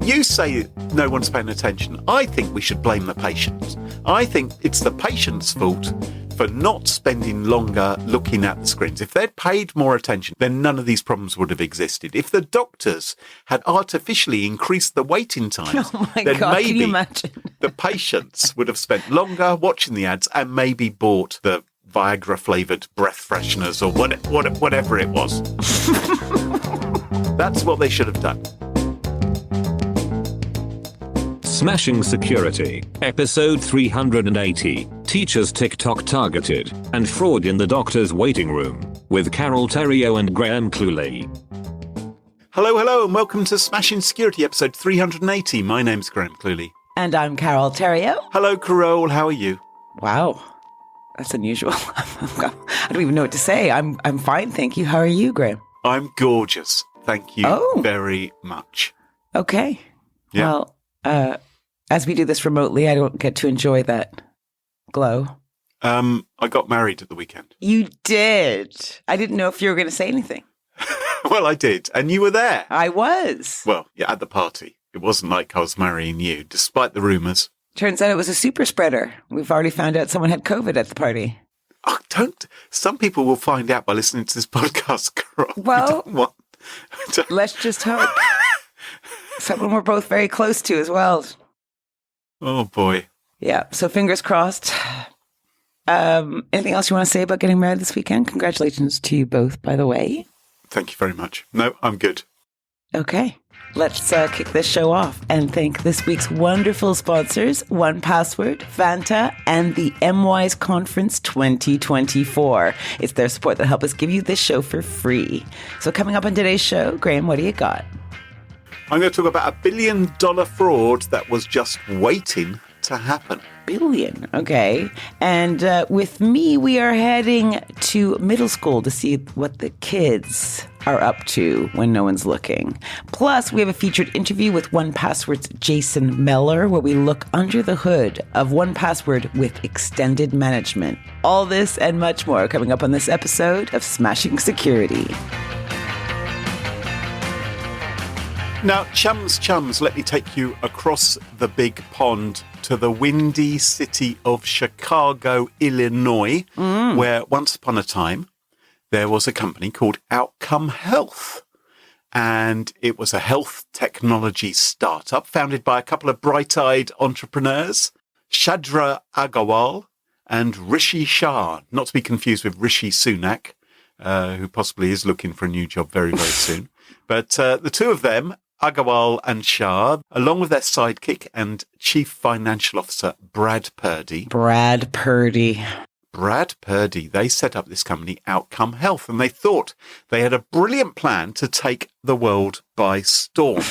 You say no one's paying attention. I think we should blame the patients. I think it's the patient's fault for not spending longer looking at the screens. If they'd paid more attention, then none of these problems would have existed. If the doctors had artificially increased the waiting times, then maybe the patients would have spent longer watching the ads and maybe bought the Viagra-flavoured breath fresheners or whatever it was. That's what they should have done. Smashing Security, episode 380, Teachers TikTok Targeted, and Fraud in the Doctor's Waiting Room, with Carole, Theriault and Cluley. Hello, and welcome to Smashing Security, episode 380. My name's Cluley. And I'm Carole, Theriault. Hello, Carole, how are you? Wow, that's unusual. I don't even know what to say. I'm fine, thank you. How are you, Graham? I'm gorgeous. Thank you very much. Okay. Yeah. Well, as we do this remotely, I don't get to enjoy that glow. I got married at the weekend. You did. I didn't know if you were going to say anything. Well, I did. And you were there. I was. Well, yeah, at the party. It wasn't like I was marrying you, despite the rumours. Turns out it was a super spreader. We've already found out someone had COVID at the party. Oh, don't. Some people will find out by listening to this podcast, Carole. Well, let's just hope. Someone we're both very close to as well. Oh, boy. Yeah, so fingers crossed. Anything else you want to say about getting married this weekend? Congratulations to you both, by the way. Thank you very much. No, I'm good. Okay, let's kick this show off and thank this week's wonderful sponsors, 1Password, Fanta, and the MWise Conference 2024. It's their support that help us give you this show for free. So coming up on today's show, Graham, what do you got? I'm going to talk about $1 billion fraud that was just waiting to happen. Billion, okay. And with me, we are heading to middle school to see what the kids are up to when no one's looking. Plus, we have a featured interview with 1Password's Jason Meller, where we look under the hood of 1Password with extended management. All this and much more coming up on this episode of Smashing Security. Now, chums, let me take you across the big pond to the windy city of Chicago, Illinois, where once upon a time there was a company called Outcome Health. And it was a health technology startup founded by a couple of bright-eyed entrepreneurs, Shadra Agarwal and Rishi Shah, not to be confused with Rishi Sunak, who possibly is looking for a new job very, very soon. But the two of them, Agarwal and Shah, along with their sidekick and chief financial officer, Brad Purdy. They set up this company, Outcome Health, and they thought they had a brilliant plan to take the world by storm.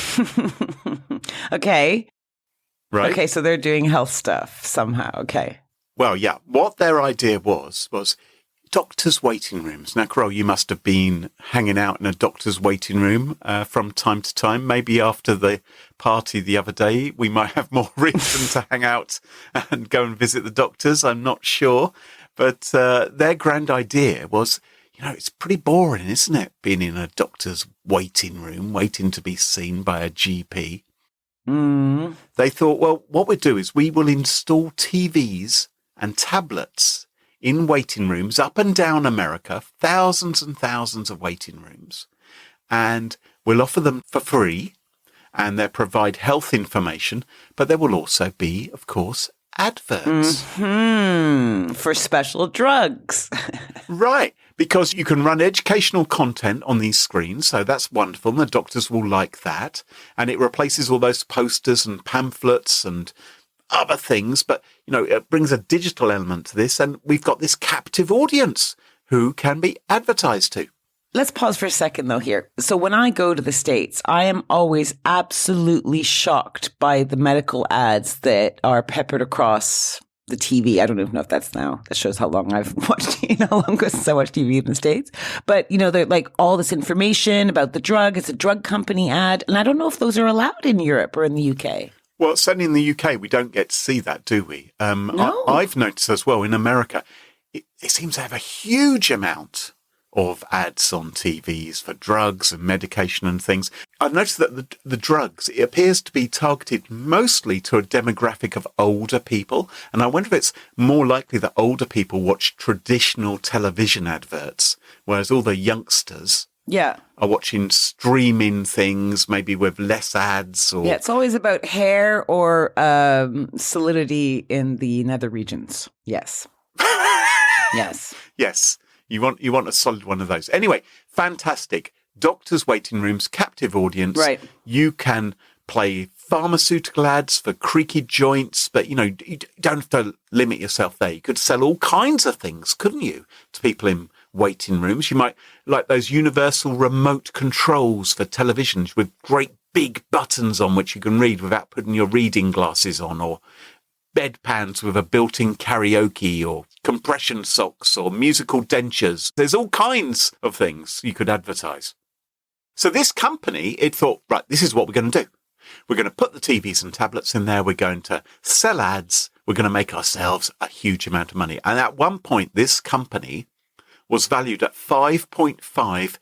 Okay. Right? Okay, so they're doing health stuff somehow. Okay. Well, yeah. What their idea was doctors' waiting rooms. Now, Carole, you must have been hanging out in a doctor's waiting room from time to time. Maybe after the party the other day, we might have more reason to hang out and go and visit the doctors. I'm not sure. But their grand idea was, it's pretty boring, isn't it? Being in a doctor's waiting room, waiting to be seen by a GP. They thought, well, what we'll do is we will install TVs and tablets in waiting rooms up and down America, thousands and thousands of waiting rooms, and we'll offer them for free, and they'll provide health information, but there will also be, of course, adverts. For special drugs. Right, because you can run educational content on these screens, so that's wonderful, and the doctors will like that, and it replaces all those posters and pamphlets and other things, but, it brings a digital element to this, and we've got this captive audience who can be advertised to. Let's pause for a second, though, here. So when I go to the States, I am always absolutely shocked by the medical ads that are peppered across the TV. I don't even know if that's now. That shows how long I've watched, how long ago since I watched TV in the States. But, they're like all this information about the drug. It's a drug company ad. And I don't know if those are allowed in Europe or in the UK. Well, certainly in the UK, we don't get to see that, do we? No. I've noticed as well in America, it seems to have a huge amount of ads on TVs for drugs and medication and things. I've noticed that the drugs, it appears to be targeted mostly to a demographic of older people. And I wonder if it's more likely that older people watch traditional television adverts, whereas all the youngsters are watching streaming things, maybe with less ads. Or it's always about hair or solidity in the nether regions. Yes. Yes. You want a solid one of those. Anyway, fantastic. Doctors' waiting rooms, captive audience. Right. You can play pharmaceutical ads for creaky joints, but, you don't have to limit yourself there. You could sell all kinds of things, couldn't you, to people in waiting rooms? You might like those universal remote controls for televisions with great big buttons on which you can read without putting your reading glasses on, or bedpans with a built-in karaoke, or compression socks, or musical dentures. There's all kinds of things you could advertise. So this company, it thought, right, this is what we're going to do. We're going to put the TVs and tablets in there. We're going to sell ads. We're going to make ourselves a huge amount of money. And at one point, this company was valued at $5.5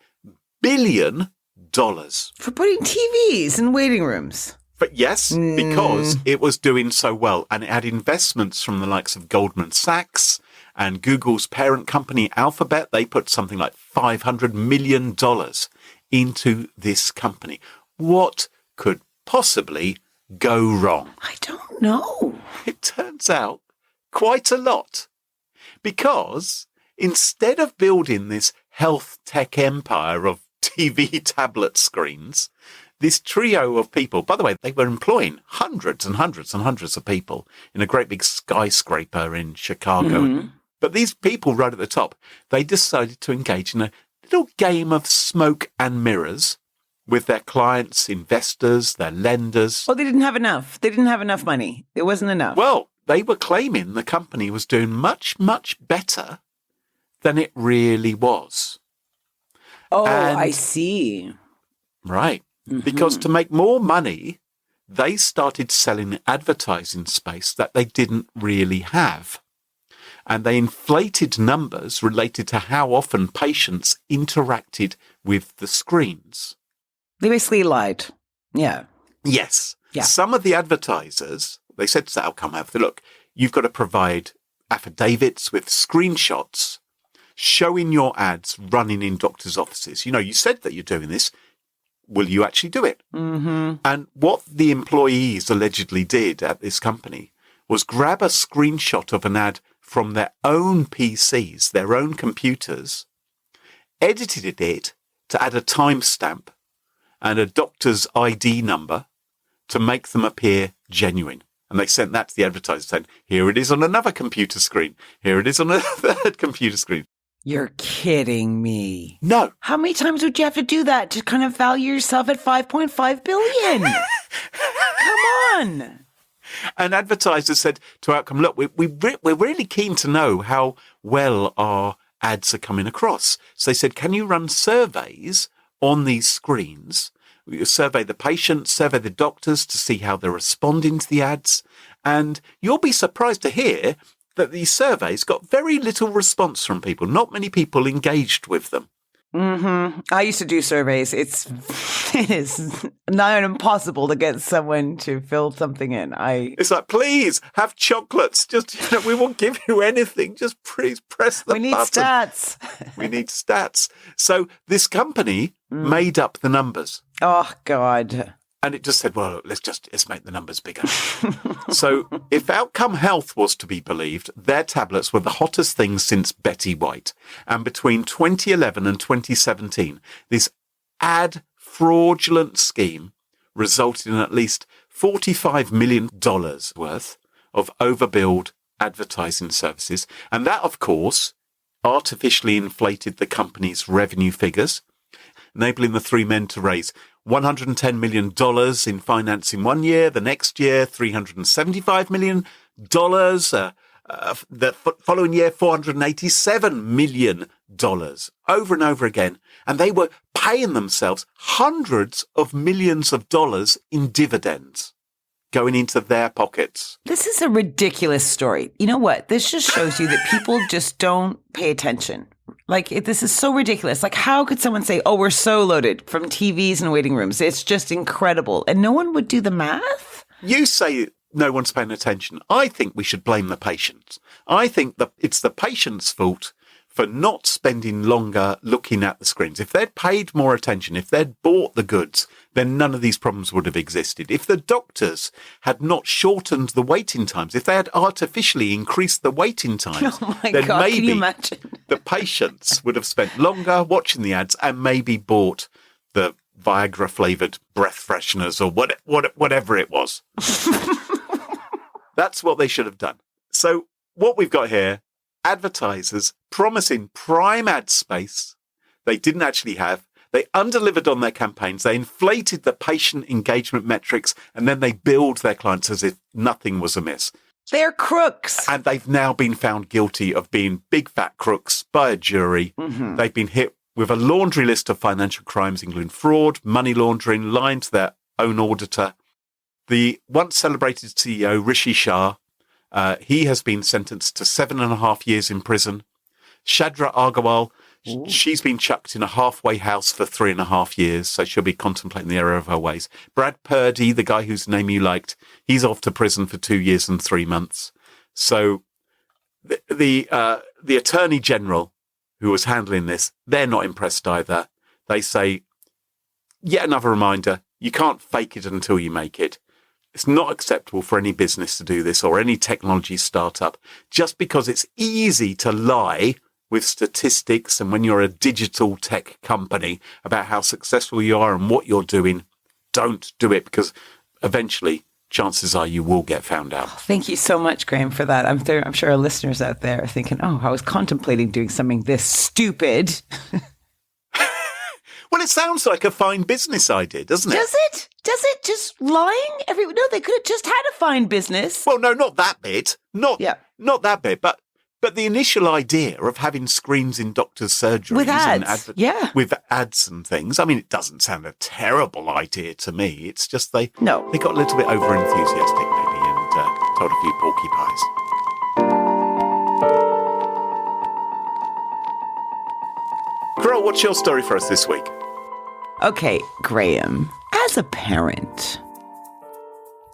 billion. For putting TVs in waiting rooms. But yes, because it was doing so well, and it had investments from the likes of Goldman Sachs and Google's parent company, Alphabet. They put something like $500 million into this company. What could possibly go wrong? I don't know. It turns out quite a lot. Because instead of building this health tech empire of TV tablet screens, this trio of people, by the way, they were employing hundreds and hundreds and hundreds of people in a great big skyscraper in Chicago. But these people right at the top, they decided to engage in a little game of smoke and mirrors with their clients, investors, their lenders. Well, they didn't have enough. They didn't have enough money. It wasn't enough. Well, they were claiming the company was doing much, much better than it really was. Oh, I see. Right. Because to make more money, they started selling advertising space that they didn't really have. And they inflated numbers related to how often patients interacted with the screens. They basically lied. Yeah. Yes. Yeah. Some of the advertisers, they said to Outcome Health, look, you've got to provide affidavits with screenshots showing your ads running in doctors' offices. You said that you're doing this. Will you actually do it? And what the employees allegedly did at this company was grab a screenshot of an ad from their own PCs, their own computers, edited it to add a timestamp and a doctor's ID number to make them appear genuine. And they sent that to the advertiser saying, here it is on another computer screen. Here it is on a third computer screen. You're kidding me. No. How many times would you have to do that to kind of value yourself at $5.5 billion? Come on. And advertisers said to Outcome, look, we're really keen to know how well our ads are coming across. So they said, can you run surveys on these screens? You survey the patients, survey the doctors to see how they're responding to the ads. And you'll be surprised to hear that these surveys got very little response from people. Not many people engaged with them. I used to do surveys. It is nigh impossible to get someone to fill something in. It's like, please have chocolates. Just, we won't give you anything. Just please press the button. We need stats. We need stats. So this company made up the numbers. Oh, God. And it just said, well, let's make the numbers bigger. So if Outcome Health was to be believed, their tablets were the hottest thing since Betty White. And between 2011 and 2017, this ad fraudulent scheme resulted in at least $45 million worth of overbilled advertising services. And that, of course, artificially inflated the company's revenue figures, enabling the three men to raise $110 million in financing one year, the next year, $375 million, the following year, $487 million, over and over again. And they were paying themselves hundreds of millions of dollars in dividends going into their pockets. This is a ridiculous story. You know what? This just shows you that people just don't pay attention, Like, this is so ridiculous. Like, how could someone say, oh, we're so loaded from TVs and waiting rooms? It's just incredible. And no one would do the math? You say no one's paying attention. I think we should blame the patients. I think that it's the patient's fault for not spending longer looking at the screens. If they'd paid more attention, if they'd bought the goods, then none of these problems would have existed. If the doctors had not shortened the waiting times, if they had artificially increased the waiting times, Oh my then God, can you maybe imagine? the patients would have spent longer watching the ads and maybe bought the Viagra-flavoured breath fresheners or whatever it was. That's what they should have done. So what we've got here, advertisers promising prime ad space they didn't actually have. They undelivered on their campaigns. They inflated the patient engagement metrics, and then they billed their clients as if nothing was amiss. They're crooks. And they've now been found guilty of being big fat crooks by a jury. Mm-hmm. They've been hit with a laundry list of financial crimes, including fraud, money laundering, lying to their own auditor. The once celebrated CEO, Rishi Shah, he has been sentenced to 7.5 years in prison. Shadra Agarwal, she's been chucked in a halfway house for 3.5 years, so she'll be contemplating the error of her ways. Brad Purdy, the guy whose name you liked, he's off to prison for 2 years and 3 months. So the Attorney General who was handling this, they're not impressed either. They say, yet another reminder, you can't fake it until you make it. It's not acceptable for any business to do this or any technology startup just because it's easy to lie with statistics and when you're a digital tech company about how successful you are and what you're doing. Don't do it because eventually chances are you will get found out. Thank you so much, Graham, for that. I'm sure our listeners out there are thinking, oh, I was contemplating doing something this stupid. Well, it sounds like a fine business idea, doesn't it? Does it? Does it? Just lying? No, they could have just had a fine business. Well, no, not that bit. Not that bit. But the initial idea of having screens in doctors' surgeries with ads, with ads and things. I mean, it doesn't sound a terrible idea to me. It's just they got a little bit over enthusiastic maybe and told a few porcupines. Carole, what's your story for us this week? Okay, Graham, as a parent,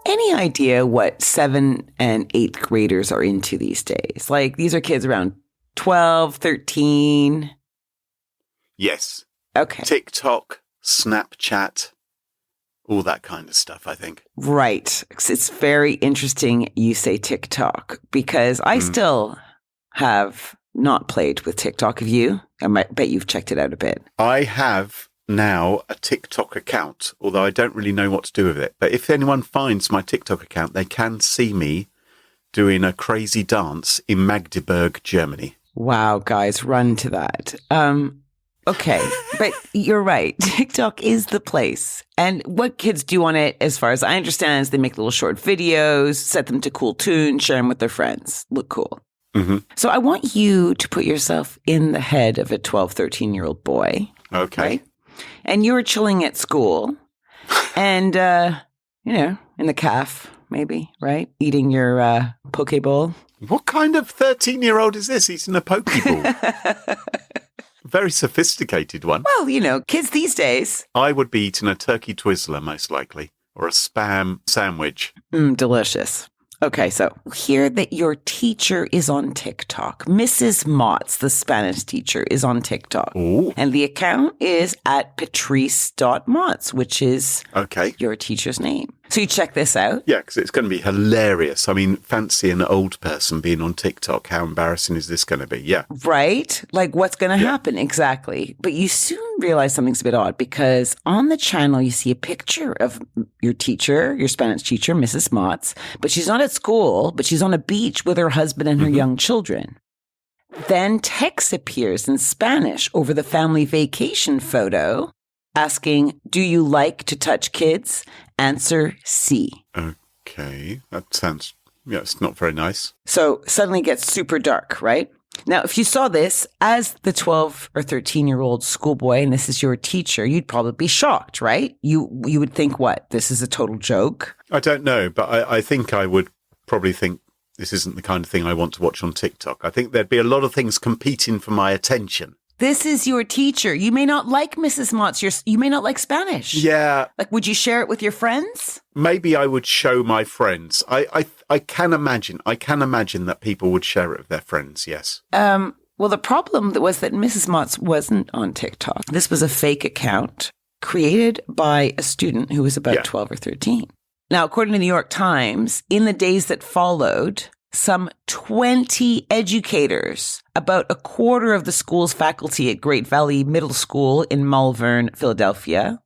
any idea what 7th and 8th graders are into these days? Like, these are kids around 12, 13. Yes. Okay. TikTok, Snapchat, all that kind of stuff, I think. Right. It's very interesting you say TikTok because I still have not played with TikTok. Have you? I bet you've checked it out a bit. I have now a TikTok account, although I don't really know what to do with it. But if anyone finds my TikTok account, they can see me doing a crazy dance in Magdeburg, Germany. Wow, guys, run to that. Okay, but you're right. TikTok is the place. And what kids do on it, as far as I understand, is they make little short videos, set them to cool tunes, share them with their friends. Look cool. Mm-hmm. So I want you to put yourself in the head of a 12, 13-year-old boy. Okay. Right? And you're chilling at school and, in the calf, maybe, right? Eating your poke bowl. What kind of 13-year-old is this eating a poke bowl? Very sophisticated one. Well, kids these days. I would be eating a turkey Twizzler, most likely, or a Spam sandwich. Delicious. Okay, so hear that your teacher is on TikTok. Mrs. Motz, the Spanish teacher, is on TikTok. Ooh. And the account is at patrice.motz, which is your teacher's name. So you check this out. Yeah, because it's going to be hilarious. I mean, fancy an old person being on TikTok. How embarrassing is this going to be? Yeah. Right? Like, what's going to happen? Exactly. But you soon realize something's a bit odd because on the channel, you see a picture of your teacher, your Spanish teacher, Mrs. Motz, but she's not at school, but she's on a beach with her husband and her young children. Then text appears in Spanish over the family vacation photo asking, do you like to touch kids? Answer C. Okay. That sounds, it's not very nice. So suddenly it gets super dark, right? Now, if you saw this as the 12 or 13-year-old schoolboy and this is your teacher, you'd probably be shocked, right? You would think, what? This is a total joke? I don't know, but I think I would probably think, this isn't the kind of thing I want to watch on TikTok. I think there'd be a lot of things competing for my attention. This is your teacher. You may not like Mrs. Motz. You may not like Spanish. Yeah. Like, would you share it with your friends? Maybe I would show my friends. I can imagine that people would share it with their friends, yes. Well, the problem was that Mrs. Motz wasn't on TikTok. This was a fake account created by a student who was about 12 or 13. Now, according to the New York Times, in the days that followed, some 20 educators, about a quarter of the school's faculty at Great Valley Middle School in Malvern, Philadelphia.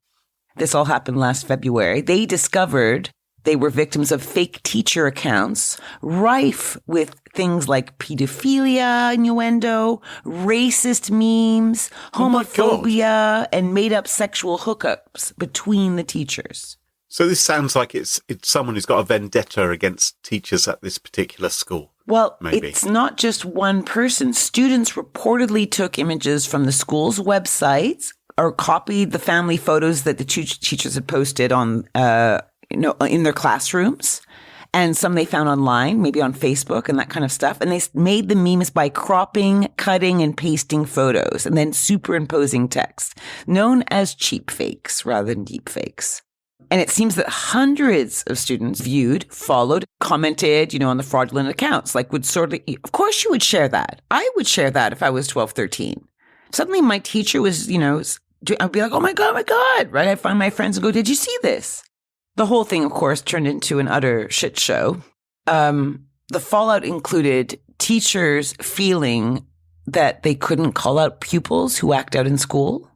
This all happened last February. They discovered they were victims of fake teacher accounts, rife with things like pedophilia, innuendo, racist memes, homophobia, and made-up sexual hookups between the teachers. So this sounds like it's someone who's got a vendetta against teachers at this particular school. Well, maybe. It's not just one person. Students reportedly took images from the school's websites or copied the family photos that the teachers had posted on, in their classrooms. And some they found online, maybe on Facebook and that kind of stuff. And they made the memes by cropping, cutting, and pasting photos and then superimposing text, known as cheap fakes rather than deep fakes. And it seems that hundreds of students viewed, followed, commented, on the fraudulent accounts. Like of course you would share that. I would share that if I was 12, 13. Suddenly my teacher was, I'd be like, oh my God, right? I find my friends and go, did you see this? The whole thing, of course, turned into an utter shit show. The fallout included teachers feeling that they couldn't call out pupils who act out in school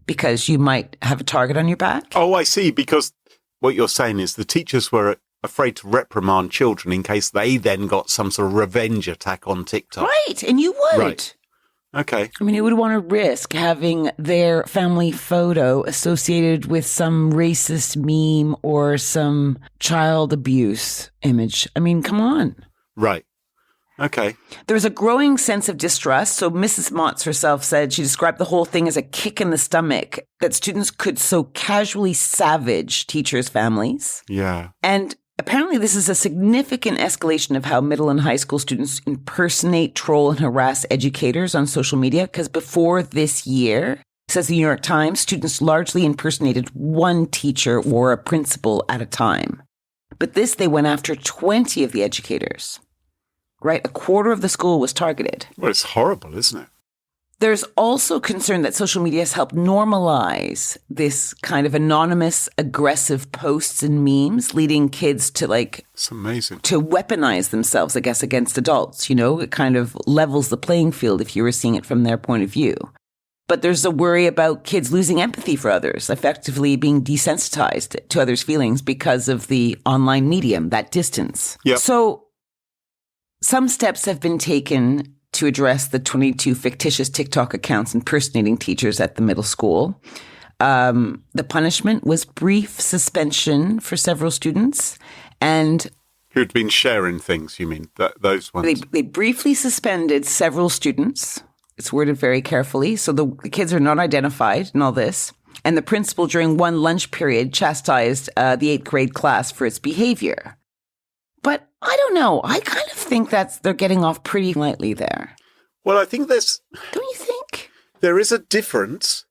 because you might have a target on your back. Oh, I see. Because what you're saying is the teachers were afraid to reprimand children in case they then got some sort of revenge attack on TikTok. Right. And you would. Right. Okay. I mean, you would want to risk having their family photo associated with some racist meme or some child abuse image. I mean, come on. Right. Okay. There's a growing sense of distrust. So Mrs. Motz herself said she described the whole thing as a kick in the stomach that students could so casually savage teachers' families. Yeah. And apparently this is a significant escalation of how middle and high school students impersonate, troll, and harass educators on social media. Because before this year, says the New York Times, students largely impersonated one teacher or a principal at a time. But this, they went after 20 of the educators. Right? A quarter of the school was targeted. Well, it's horrible, isn't it? There's also concern that social media has helped normalize this kind of anonymous, aggressive posts and memes, leading kids to it's amazing. To weaponize themselves, I guess, against adults. It kind of levels the playing field if you were seeing it from their point of view. But there's a worry about kids losing empathy for others, effectively being desensitized to others' feelings because of the online medium, that distance. Yep. So some steps have been taken to address the 22 fictitious TikTok accounts impersonating teachers at the middle school. The punishment was brief suspension for several students. And who'd been sharing things, you mean, those ones? They briefly suspended several students. It's worded very carefully. So the kids are not identified in all this. And the principal, during one lunch period, chastised the 8th grade class for its behavior. But I don't know. I kind of think they're getting off pretty lightly there. Well, I think Don't you think? There is a difference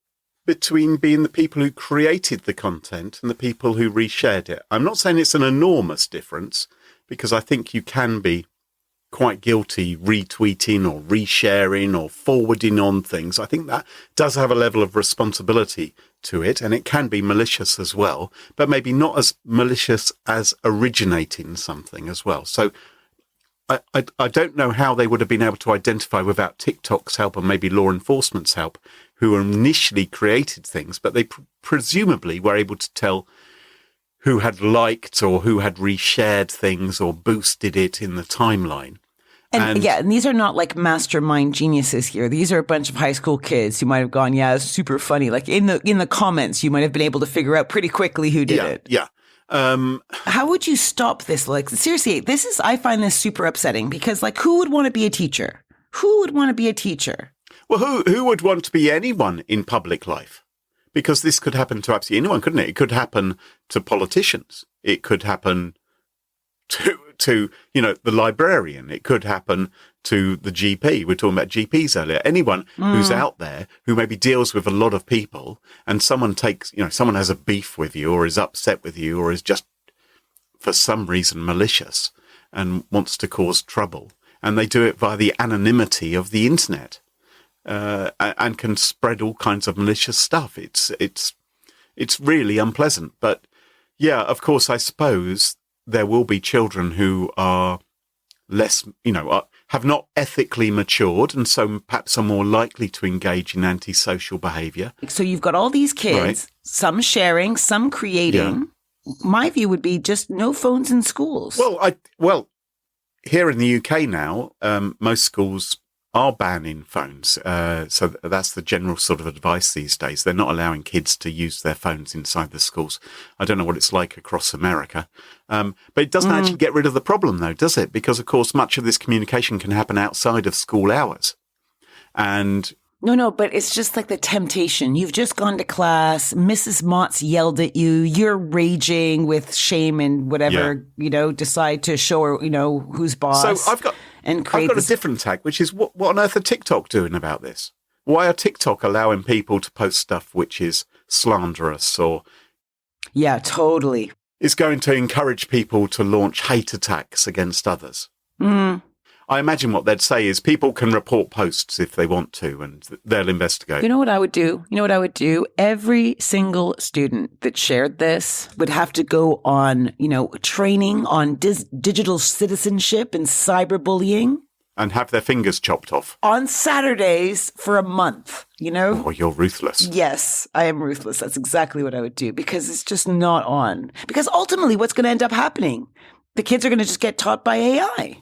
between being the people who created the content and the people who reshared it. I'm not saying it's an enormous difference, because I think you can be quite guilty retweeting or resharing or forwarding on things. I think that does have a level of responsibility to it, and it can be malicious as well, but maybe not as malicious as originating something as well. So I don't know how they would have been able to identify without TikTok's help and maybe law enforcement's help, who initially created things, but they presumably were able to tell who had liked or who had reshared things or boosted it in the timeline. And these are not like mastermind geniuses here. These are a bunch of high school kids who might have gone, yeah, it's super funny. Like in the comments, you might have been able to figure out pretty quickly who did it. Yeah. How would you stop this? Like, seriously, I find this super upsetting because, like, who would want to be a teacher? Who would want to be a teacher? Well, who would want to be anyone in public life? Because this could happen to absolutely anyone, couldn't it? It could happen to politicians. It could happen to, the librarian. It could happen to the GP. We're talking about GPs earlier. Anyone who's out there who maybe deals with a lot of people, and someone someone has a beef with you or is upset with you or is just for some reason malicious and wants to cause trouble. And they do it via the anonymity of the internet, and can spread all kinds of malicious stuff. It's really unpleasant. But yeah, of course, I suppose there will be children who are less, have not ethically matured, and so perhaps are more likely to engage in antisocial behavior. So you've got all these kids, Right. some sharing, some creating. Yeah. My view would be just no phones in schools. Well, here in the UK now, most schools are banning phones. So that's the general sort of advice these days. They're not allowing kids to use their phones inside the schools. I don't know what it's like across America. But it doesn't actually get rid of the problem, though, does it? Because, of course, much of this communication can happen outside of school hours. And No, but it's just like the temptation. You've just gone to class. Mrs. Motz yelled at you. You're raging with shame and whatever, decide to show her, who's boss. so I've got a different tag, which is what on earth are TikTok doing about this? Why are TikTok allowing people to post stuff which is slanderous or Yeah, totally. is going to encourage people to launch hate attacks against others? I imagine what they'd say is people can report posts if they want to, and they'll investigate. You know what I would do? Every single student that shared this would have to go on, training on digital citizenship and cyberbullying And have their fingers chopped off. on Saturdays for a month, Oh, you're ruthless. Yes, I am ruthless. That's exactly what I would do, because it's just not on. Because ultimately what's going to end up happening? The kids are going to just get taught by AI,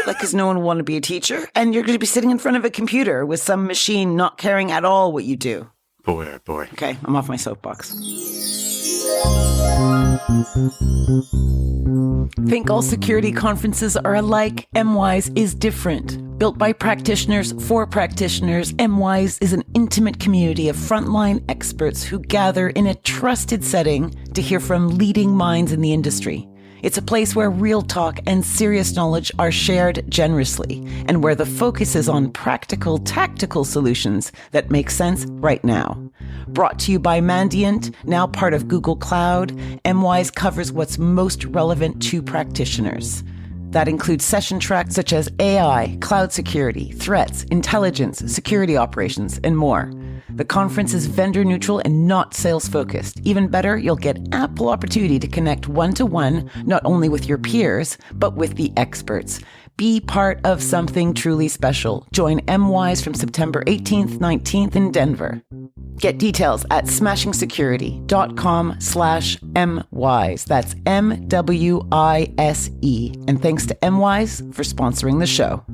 because no one will want to be a teacher. And you're going to be sitting in front of a computer with some machine not caring at all what you do. Boy, oh boy. Okay, I'm off my soapbox. Think all security conferences are alike? MWise is different. Built by practitioners for practitioners, MWise is an intimate community of frontline experts who gather in a trusted setting to hear from leading minds in the industry. It's a place where real talk and serious knowledge are shared generously, and where the focus is on practical, tactical solutions that make sense right now. Brought to you by Mandiant, now part of Google Cloud, MWise covers what's most relevant to practitioners. That includes session tracks such as AI, cloud security, threats, intelligence, security operations, and more. The conference is vendor neutral and not sales focused. Even better, you'll get ample opportunity to connect one-to-one, not only with your peers, but with the experts. Be part of something truly special. Join MWise from September 18th, 19th in Denver. Get details at smashingsecurity.com/MWise. That's MWISE. And thanks to MWise for sponsoring the show.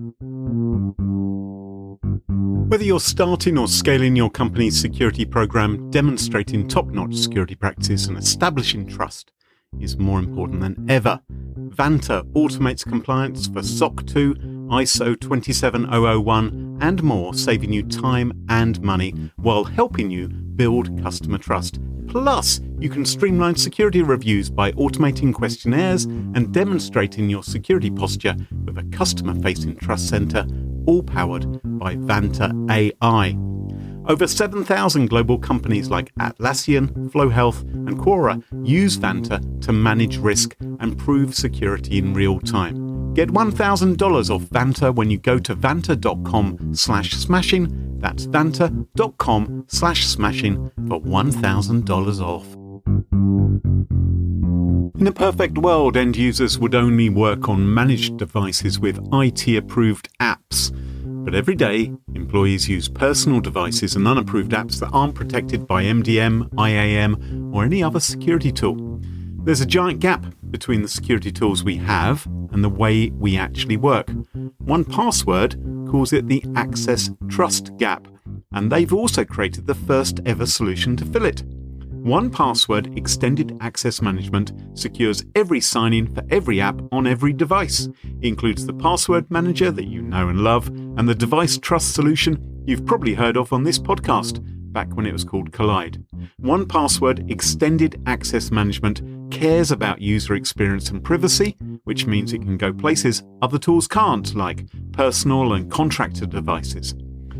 Whether you're starting or scaling your company's security program, demonstrating top-notch security practice and establishing trust is more important than ever. Vanta automates compliance for SOC 2, ISO 27001 and more, saving you time and money while helping you build customer trust. Plus, you can streamline security reviews by automating questionnaires and demonstrating your security posture with a customer-facing trust center, all powered by Vanta AI. Over 7,000 global companies like Atlassian, Flow Health, and Quora use Vanta to manage risk and prove security in real time. Get $1,000 off Vanta when you go to vanta.com/smashing. That's vanta.com/smashing for $1,000 off. In a perfect world, end users would only work on managed devices with IT-approved apps. But every day, employees use personal devices and unapproved apps that aren't protected by MDM, IAM, or any other security tool. There's a giant gap between the security tools we have and the way we actually work. 1Password calls it the access trust gap, and they've also created the first ever solution to fill it. 1Password Extended Access Management secures every sign-in for every app on every device. It includes the password manager that you know and love, and the device trust solution you've probably heard of on this podcast, back when it was called Collide. 1Password Extended Access Management cares about user experience and privacy, which means it can go places other tools can't, like personal and contractor devices.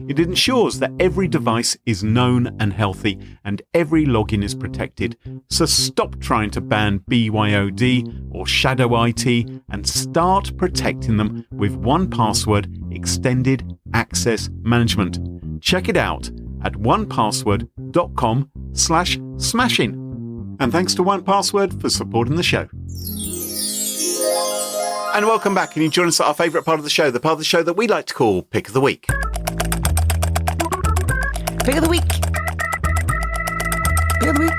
It ensures that every device is known and healthy and every login is protected. So stop trying to ban BYOD or shadow IT and start protecting them with 1Password Extended Access Management. Check it out at onepassword.com/smashing. And thanks to 1Password for supporting the show. And welcome back. And you join us at our favourite part of the show, the part of the show that we like to call Pick of the Week. Pick of the week. Pick of the week.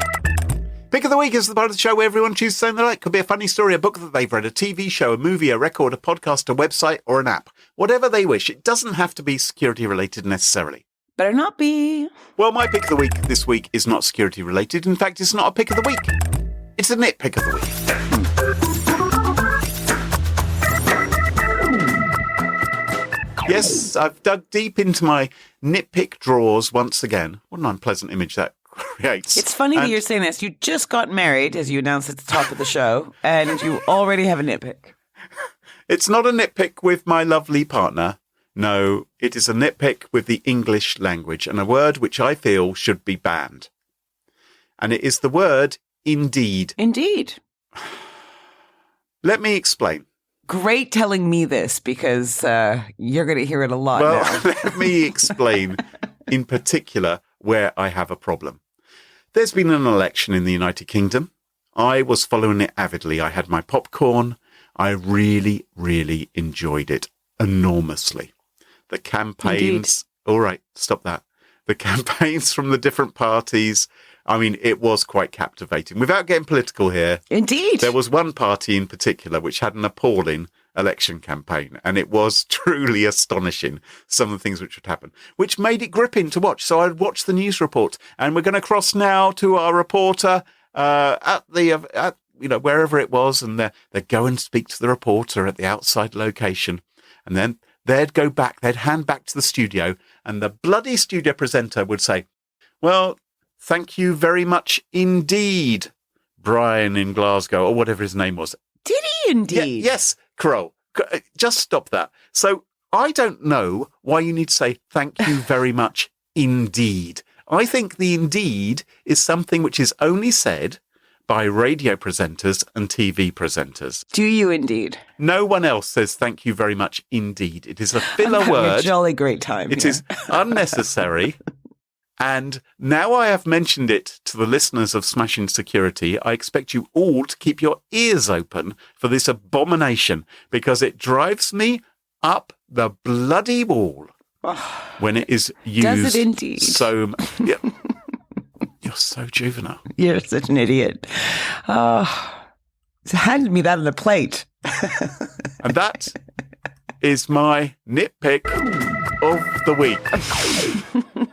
Pick of the Week is the part of the show where everyone chooses something they like. Could be a funny story, a book that they've read, a TV show, a movie, a record, a podcast, a website, or an app. Whatever they wish. It doesn't have to be security related necessarily. Better not be. Well, my pick of the week this week is not security related. In fact, it's not a pick of the week. It's a nitpick of the week. Yes, I've dug deep into my nitpick drawers once again. What an unpleasant image that creates. It's funny that you're saying this. You just got married, as you announced at the top of the show, and you already have a nitpick. It's not a nitpick with my lovely partner. No, it is a nitpick with the English language and a word which I feel should be banned. And it is the word indeed. Indeed. Let me explain. Great telling me this because you're going to hear it a lot Well, now. let me explain in particular where I have a problem. There's been an election in the United Kingdom. I was following it avidly. I had my popcorn. I really, really enjoyed it enormously. The campaigns... Indeed. All right, stop that. The campaigns from the different parties... I mean, it was quite captivating. Without getting political here, Indeed, there was one party in particular which had an appalling election campaign, and it was truly astonishing, some of the things which would happen, which made it gripping to watch. So I'd watch the news report, and we're going to cross now to our reporter at wherever it was, and they'd go and speak to the reporter at the outside location, and then they'd go back, they'd hand back to the studio, and the bloody studio presenter would say, well, thank you very much indeed, Brian in Glasgow, or whatever his name was. Did he indeed? Yes, Carole. Just stop that. So I don't know why you need to say thank you very much indeed. I think the indeed is something which is only said by radio presenters and TV presenters. Do you indeed? No one else says thank you very much indeed. It is a filler I'm having word. A jolly great time. It is unnecessary. And now I have mentioned it to the listeners of Smashing Security, I expect you all to keep your ears open for this abomination, because it drives me up the bloody wall when it is used. Does it indeed? So, yeah. You're so juvenile. You're such an idiot. Handed me that on a plate. And that is my nitpick of the week.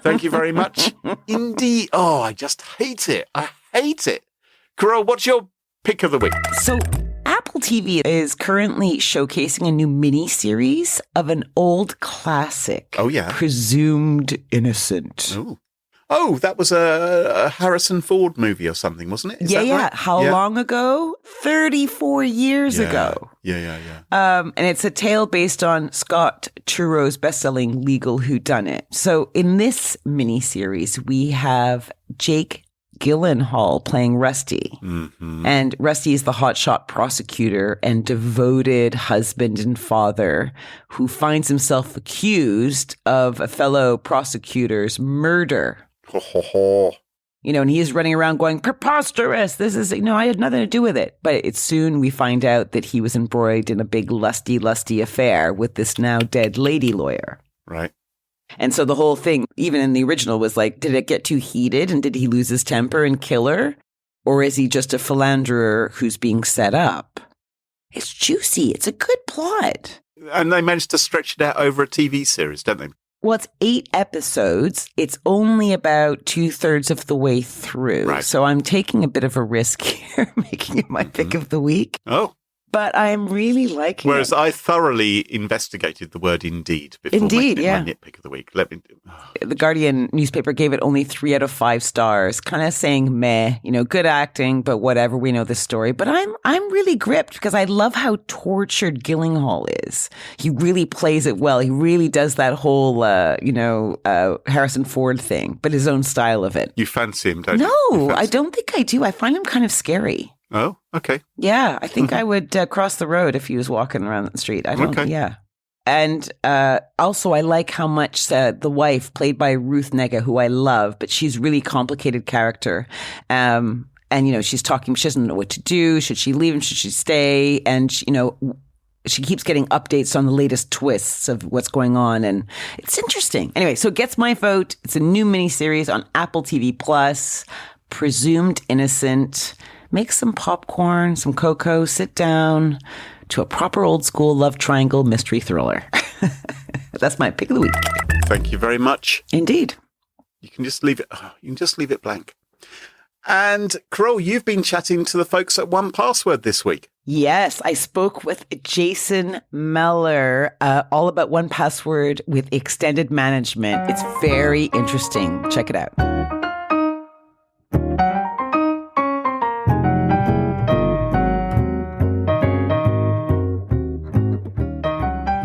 Thank you very much. Indeed. Oh, I just hate it. I hate it. Carole, what's your pick of the week? So Apple TV is currently showcasing a new mini-series of an old classic. Oh, yeah. Presumed Innocent. Oh, that was a Harrison Ford movie or something, wasn't it? Is that right? How long ago? 34 years ago. Yeah. And it's a tale based on Scott Turo's best-selling Legal Whodunit. So in this miniseries, we have Jake Gyllenhaal playing Rusty. Mm-hmm. And Rusty is the hotshot prosecutor and devoted husband and father who finds himself accused of a fellow prosecutor's murder. You know, and he is running around going, preposterous. This is, I had nothing to do with it. But it's soon we find out that he was embroiled in a big lusty affair with this now dead lady lawyer. Right. And so the whole thing, even in the original, was like, did it get too heated and did he lose his temper and kill her? Or is he just a philanderer who's being set up? It's juicy. It's a good plot. And they managed to stretch it out over a TV series, don't they? Well, it's 8 episodes. It's only about 2/3 of the way through. Right. So I'm taking a bit of a risk here, making it my pick of the week. Oh. but I'm really liking Whereas it. I thoroughly investigated the word indeed before Indeed, making it yeah. my nitpick of the week. Let me. The Guardian newspaper gave it only 3 out of 5 stars, kind of saying meh, good acting, but whatever, we know the story. But I'm really gripped because I love how tortured Gyllenhaal is. He really plays it well. He really does that whole, Harrison Ford thing, but his own style of it. You fancy him, don't you? No, I don't think I do. I find him kind of scary. Oh, okay. Yeah, I think I would cross the road if he was walking around the street. I don't. Okay. Yeah. And also, I like how much the wife, played by Ruth Negga, who I love, but she's really complicated character. And she's talking. She doesn't know what to do. Should she leave him? Should she stay? And she keeps getting updates on the latest twists of what's going on, and it's interesting. Anyway, so it gets my vote. It's a new miniseries on Apple TV Plus. Presumed Innocent. Make some popcorn, some cocoa, sit down to a proper old school love triangle mystery thriller. That's my pick of the week. Thank you very much. Indeed. You can just leave it blank. And Carole, you've been chatting to the folks at 1Password this week. Yes, I spoke with Jason Meller all about 1Password with extended management. It's very interesting. Check it out.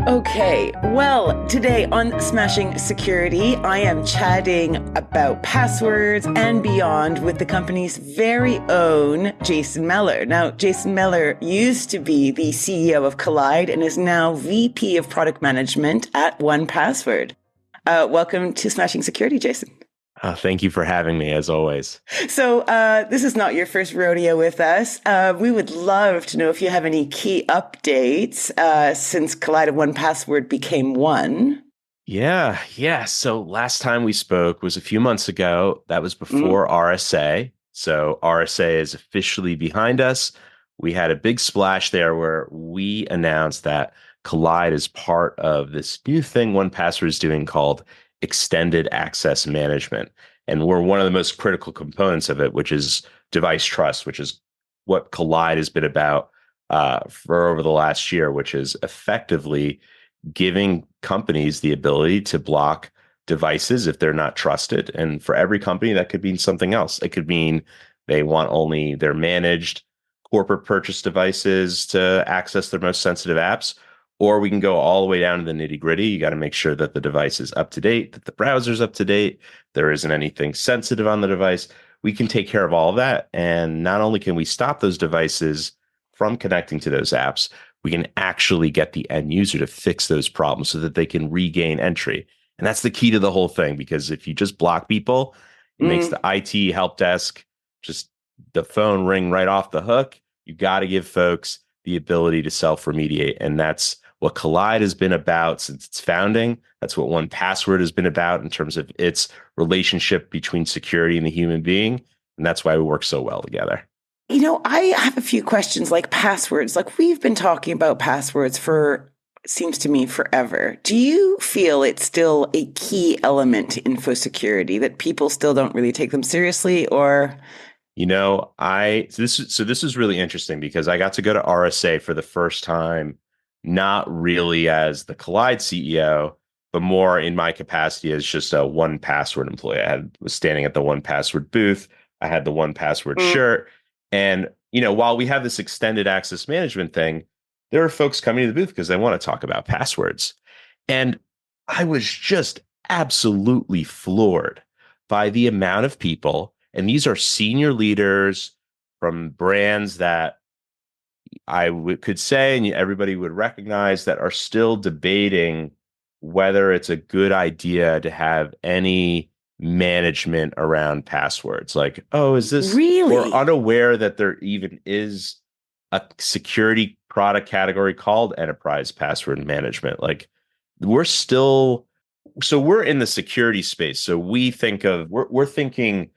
Okay, well, today on Smashing Security, I am chatting about passwords and beyond with the company's very own Jason Meller. Now, Jason Meller used to be the CEO of Collide and is now VP of Product Management at 1Password. Welcome to Smashing Security, Jason. Thank you for having me, as always. So this is not your first rodeo with us. We would love to know if you have any key updates since Collide and 1Password became one. Yeah. So last time we spoke was a few months ago. That was before RSA. So RSA is officially behind us. We had a big splash there where we announced that Collide is part of this new thing 1Password is doing called extended access management. And we're one of the most critical components of it, which is device trust, which is what Collide has been about for over the last year, which is effectively giving companies the ability to block devices if they're not trusted. And for every company, that could mean something else. It could mean they want only their managed corporate purchase devices to access their most sensitive apps. Or we can go all the way down to the nitty gritty. You got to make sure that the device is up to date, that the browser's up to date, there isn't anything sensitive on the device. We can take care of all of that. And not only can we stop those devices from connecting to those apps, we can actually get the end user to fix those problems so that they can regain entry. And that's the key to the whole thing, because if you just block people, it makes the IT help desk just the phone ring right off the hook. You got to give folks the ability to self-remediate. And that's what Collide has been about since its founding. That's what 1Password has been about in terms of its relationship between security and the human being. And that's why we work so well together. I have a few questions like passwords. Like we've been talking about passwords for, it seems to me, forever. Do you feel it's still a key element to info security, that people still don't really take them seriously, or... This is really interesting because I got to go to RSA for the first time, not really as the Collide CEO, but more in my capacity as just a 1Password employee. Was standing at the 1Password booth. I had the 1Password shirt. And, while we have this extended access management thing, there are folks coming to the booth because they want to talk about passwords. And I was just absolutely floored by the amount of people. And these are senior leaders from brands that could say, and everybody would recognize, that are still debating whether it's a good idea to have any management around passwords. Like, oh, is this really? We're unaware that there even is a security product category called enterprise password management. Like, we're in the security space. So we're thinking,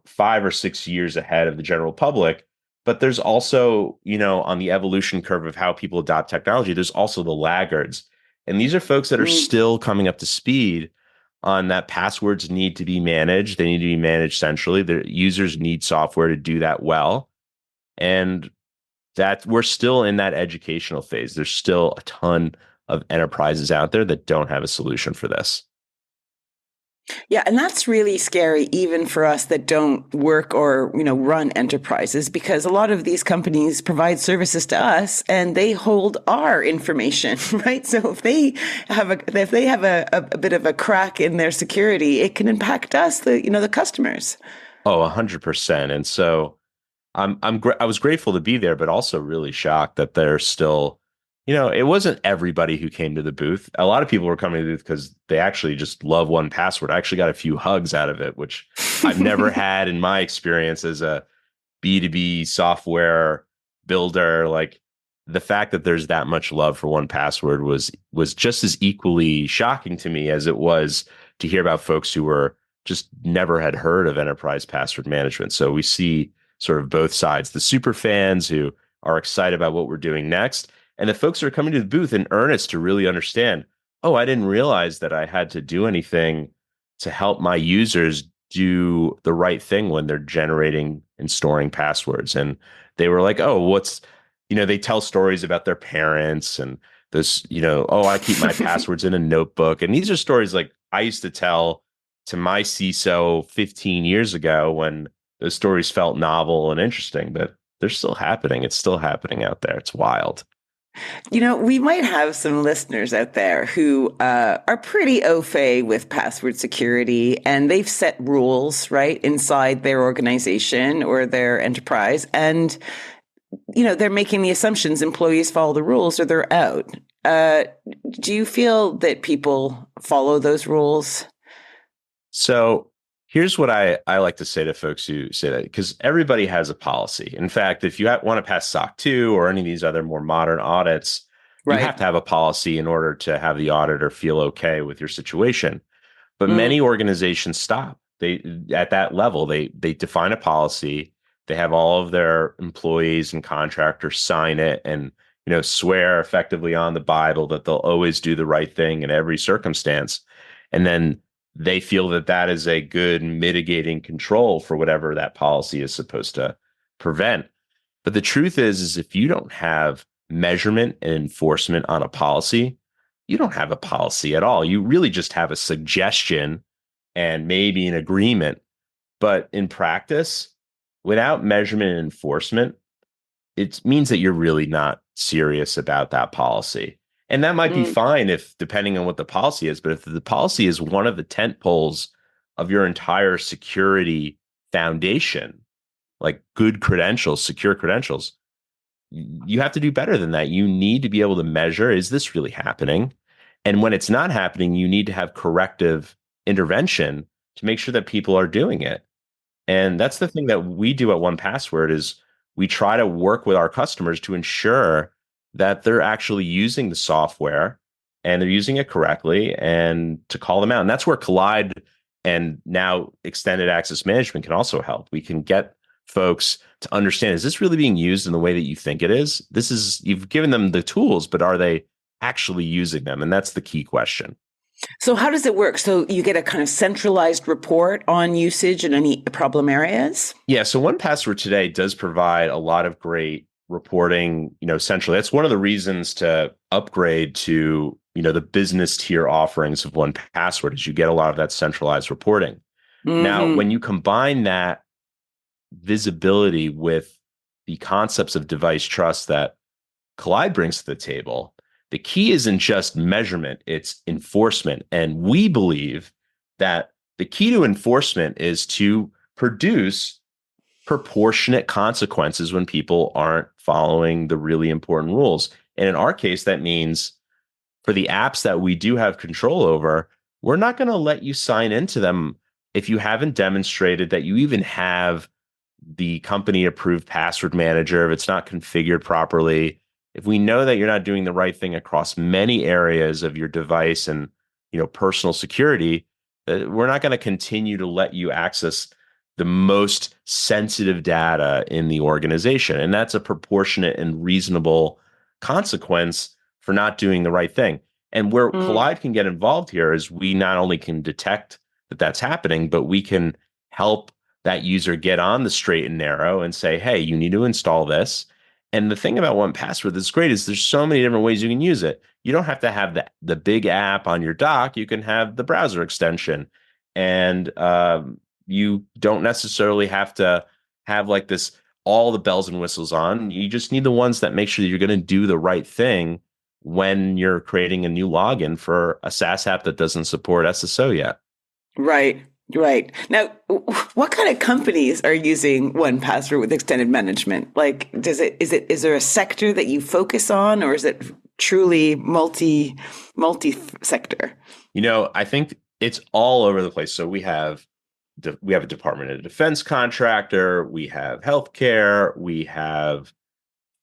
5 or 6 years ahead of the general public. But there's also, on the evolution curve of how people adopt technology, there's also the laggards. And these are folks that are still coming up to speed on that passwords need to be managed. They need to be managed centrally. The users need software to do that well. And that we're still in that educational phase. There's still a ton of enterprises out there that don't have a solution for this. Yeah, and that's really scary even for us that don't work or, run enterprises, because a lot of these companies provide services to us and they hold our information, right? So if they have a bit of a crack in their security, it can impact us, the customers. Oh, 100%. And so I was grateful to be there, but also really shocked that there's still, it wasn't everybody who came to the booth. A lot of people were coming to the booth because they actually just love 1Password. I actually got a few hugs out of it, which I've never had in my experience as a B2B software builder. Like, the fact that there's that much love for 1Password was just as equally shocking to me as it was to hear about folks who were just never had heard of enterprise password management. So we see sort of both sides, the super fans who are excited about what we're doing next, and the folks who are coming to the booth in earnest to really understand, oh, I didn't realize that I had to do anything to help my users do the right thing when they're generating and storing passwords. And they were like, oh, they tell stories about their parents and this, oh, I keep my passwords in a notebook. And these are stories like I used to tell to my CISO 15 years ago when those stories felt novel and interesting, but they're still happening. It's still happening out there. It's wild. We might have some listeners out there who are pretty au fait with password security, and they've set rules, right, inside their organization or their enterprise. And, they're making the assumptions employees follow the rules or they're out. Do you feel that people follow those rules? So here's what I like to say to folks who say that, because everybody has a policy. In fact, if you want to pass SOC 2 or any of these other more modern audits, you have to have a policy in order to have the auditor feel okay with your situation. But many organizations stop. At that level, they define a policy. They have all of their employees and contractors sign it and swear effectively on the Bible that they'll always do the right thing in every circumstance. And then they feel that that is a good mitigating control for whatever that policy is supposed to prevent. But the truth is if you don't have measurement and enforcement on a policy, you don't have a policy at all. You really just have a suggestion and maybe an agreement. But in practice, without measurement and enforcement, it means that you're really not serious about that policy. And that might be fine if, depending on what the policy is, but if the policy is one of the tent poles of your entire security foundation, like good credentials, secure credentials, you have to do better than that. You need to be able to measure, is this really happening? And when it's not happening, you need to have corrective intervention to make sure that people are doing it. And that's the thing that we do at 1Password is we try to work with our customers to ensure that they're actually using the software and they're using it correctly and to call them out. And that's where Collide and now extended access management can also help. We can get folks to understand, is this really being used in the way that you think it is? You've given them the tools, but are they actually using them? And that's the key question. So how does it work? So you get a kind of centralized report on usage and any problem areas? Yeah. So 1Password today does provide a lot of great reporting, centrally. That's one of the reasons to upgrade to, the business tier offerings of 1Password is you get a lot of that centralized reporting. Now, when you combine that visibility with the concepts of device trust that Collide brings to the table, the key isn't just measurement, it's enforcement. And we believe that the key to enforcement is to produce proportionate consequences when people aren't following the really important rules. And in our case, that means for the apps that we do have control over, we're not going to let you sign into them if you haven't demonstrated that you even have the company approved password manager, if it's not configured properly. If we know that you're not doing the right thing across many areas of your device and personal security, we're not going to continue to let you access the most sensitive data in the organization. And that's a proportionate and reasonable consequence for not doing the right thing. And where Collide can get involved here is we not only can detect that that's happening, but we can help that user get on the straight and narrow and say, hey, you need to install this. And the thing about 1Password that's great is there's so many different ways you can use it. You don't have to have the big app on your dock. You can have the browser extension, and you don't necessarily have to have like this all the bells and whistles on. You just need the ones that make sure that you're going to do the right thing when you're creating a new login for a SaaS app that doesn't support SSO yet. Right. Right. Now, what kind of companies are using 1Password with extended management? Like, is there a sector that you focus on, or is it truly multi sector? I think it's all over the place. So we have a Department of Defense contractor, we have healthcare, we have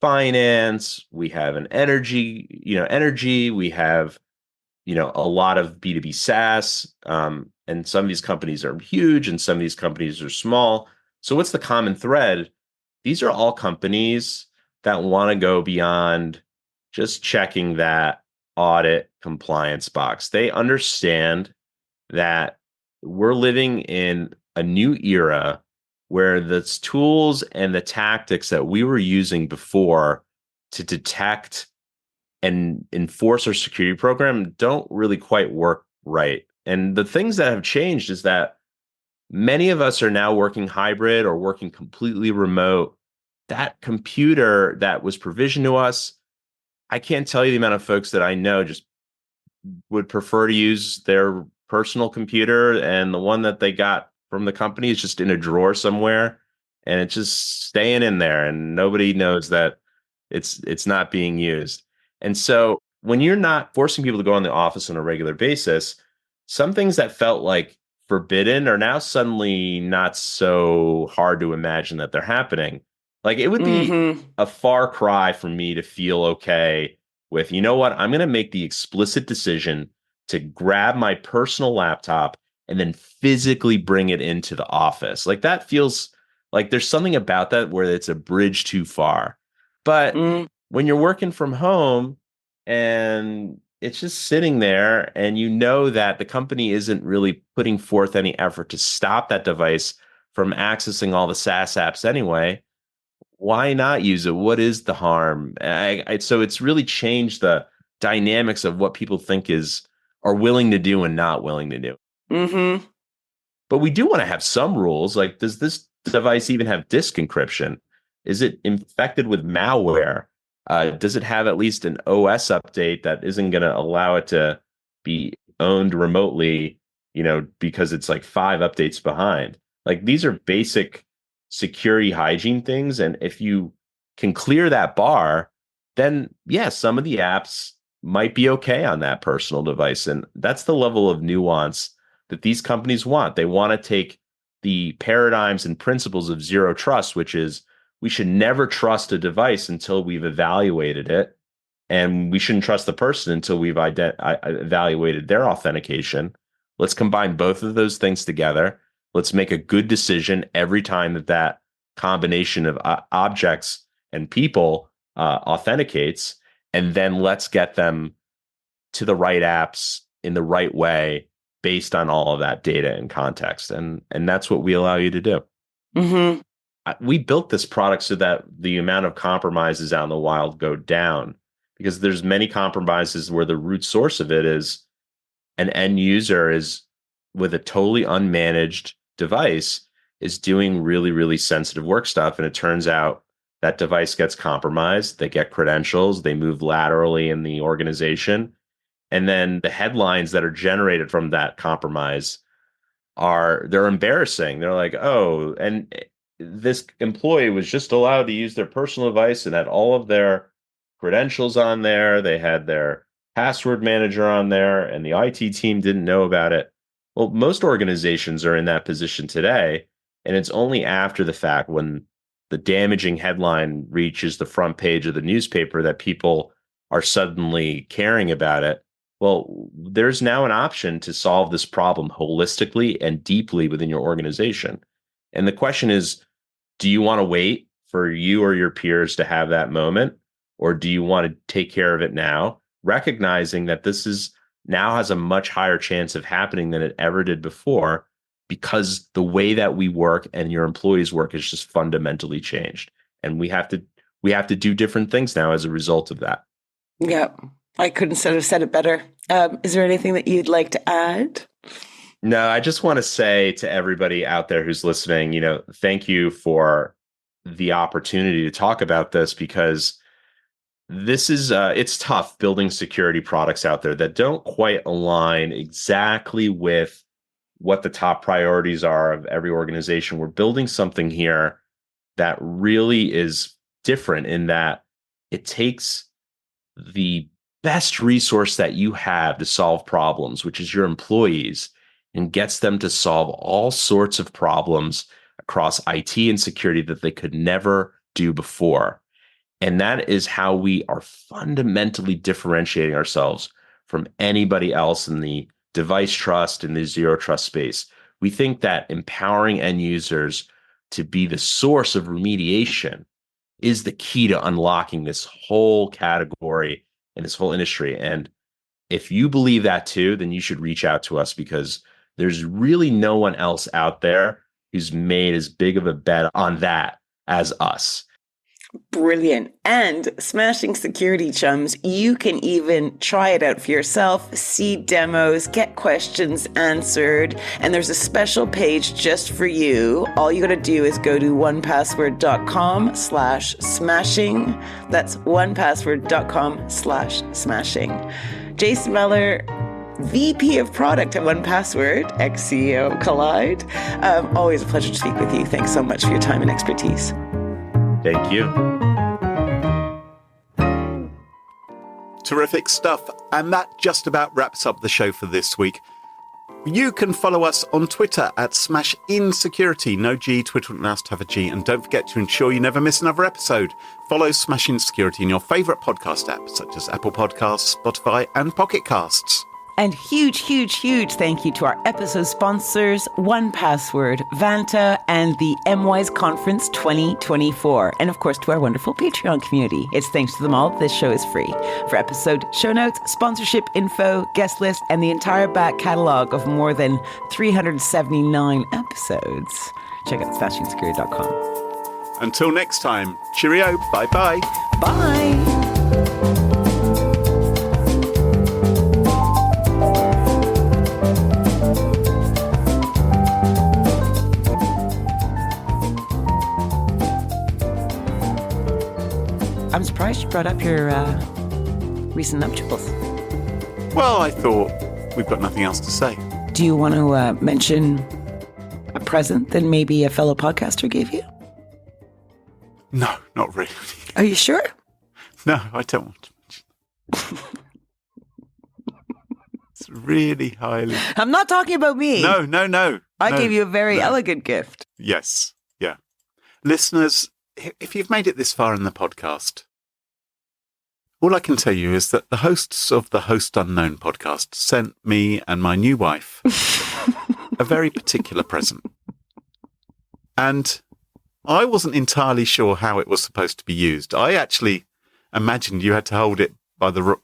finance, we have an energy, we have a lot of B2B SaaS. And some of these companies are huge and some of these companies are small. So what's the common thread? These are all companies that want to go beyond just checking that audit compliance box. They understand that we're living in a new era where the tools and the tactics that we were using before to detect and enforce our security program don't really quite work right. And the things that have changed is that many of us are now working hybrid or working completely remote. That computer that was provisioned to us, I can't tell you the amount of folks that I know just would prefer to use their personal computer, and the one that they got from the company is just in a drawer somewhere, and it's just staying in there, and nobody knows that it's not being used. And so when you're not forcing people to go in the office on a regular basis, some things that felt like forbidden are now suddenly not so hard to imagine that they're happening. Like, it would be a far cry for me to feel okay with, you know what, I'm going to make the explicit decision to grab my personal laptop and then physically bring it into the office. Like, that feels like there's something about that where it's a bridge too far. But when you're working from home and it's just sitting there, and you know that the company isn't really putting forth any effort to stop that device from accessing all the SaaS apps anyway, why not use it? What is the harm? So it's really changed the dynamics of what people think are willing to do and not willing to do. Mm-hmm. But we do want to have some rules. Like, does this device even have disk encryption? Is it infected with malware? Does it have at least an OS update that isn't going to allow it to be owned remotely, because it's like 5 updates behind? Like, these are basic security hygiene things. And if you can clear that bar, then yeah, some of the apps might be okay on that personal device. And that's the level of nuance that these companies want. They want to take the paradigms and principles of zero trust, which is we should never trust a device until we've evaluated it. And we shouldn't trust the person until we've evaluated their authentication. Let's combine both of those things together. Let's make a good decision every time that combination of objects and people authenticates. And then let's get them to the right apps in the right way based on all of that data and context. And that's what we allow you to do. Mm-hmm. We built this product so that the amount of compromises out in the wild go down, because there's many compromises where the root source of it is an end user is with a totally unmanaged device is doing really, really sensitive work stuff. And it turns out that device gets compromised. They get credentials. They move laterally in the organization. And then the headlines that are generated from that compromise they're embarrassing. They're like, oh, and this employee was just allowed to use their personal device and had all of their credentials on there. They had their password manager on there, and the IT team didn't know about it. Well, most organizations are in that position today, and it's only after the fact, when the damaging headline reaches the front page of the newspaper, that people are suddenly caring about it. Well, there's now an option to solve this problem holistically and deeply within your organization. And the question is, do you want to wait for you or your peers to have that moment? Or do you want to take care of it now, recognizing that this is now has a much higher chance of happening than it ever did before, because the way that we work and your employees work has just fundamentally changed. And we have to we have to do different things now as a result of that. Yeah, I couldn't have said it better. Is there anything that you'd like to add? No, I just want to say to everybody out there who's listening, thank you for the opportunity to talk about this, because this is it's tough building security products out there that don't quite align exactly with what the top priorities are of every organization. We're building something here that really is different in that it takes the best resource that you have to solve problems, which is your employees, and gets them to solve all sorts of problems across IT and security that they could never do before. And that is how we are fundamentally differentiating ourselves from anybody else in the device trust and the zero trust space. We think that empowering end users to be the source of remediation is the key to unlocking this whole category and this whole industry. And if you believe that too, then you should reach out to us, because there's really no one else out there who's made as big of a bet on that as us. Brilliant. And Smashing Security Chums, you can even try it out for yourself, see demos, get questions answered, and there's a special page just for you. All you got to do is go to onepassword.com/smashing. That's onepassword.com/smashing. Jason Meller, VP of Product at 1Password, ex-CEO of Collide. Always a pleasure to speak with you. Thanks so much for your time and expertise. Thank you. Terrific stuff. And that just about wraps up the show for this week. You can follow us on Twitter at SmashInSecurity. No G, Twitter wouldn't ask to have a G. And don't forget to ensure you never miss another episode. Follow Smashing Security in your favourite podcast apps, such as Apple Podcasts, Spotify, and Pocket Casts. And huge thank you to our episode sponsors, 1Password, Vanta, and the MWise Conference 2024. And of course, to our wonderful Patreon community. It's thanks to them all this show is free. For episode show notes, sponsorship info, guest list, and the entire back catalogue of more than 379 episodes, check out smashingsecurity.com. Until next time, cheerio, bye-bye. Bye. I'm surprised you brought up your recent nuptials. Well, I thought we've got nothing else to say. Do you want to mention a present that maybe a fellow podcaster gave you? No, not really. Are you sure? No, I don't want to mention. It's really highly... I'm not talking about me. No. I gave you a very elegant gift. Yes, yeah. Listeners, if you've made it this far in the podcast, all I can tell you is that the hosts of the Host Unknown podcast sent me and my new wife a very particular present. And I wasn't entirely sure how it was supposed to be used. I actually imagined you had to hold it by the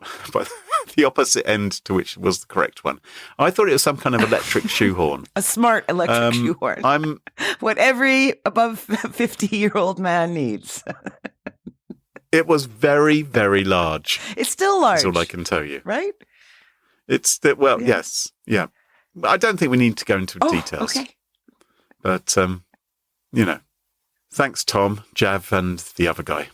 opposite end to which was the correct one. I thought it was some kind of electric shoehorn. A smart electric shoehorn. What every above 50-year-old man needs. It was very, very large. It's still large. That's all I can tell you. Right? Yes. Yeah. I don't think we need to go into details. Okay. But, thanks, Tom, Jav, and the other guy.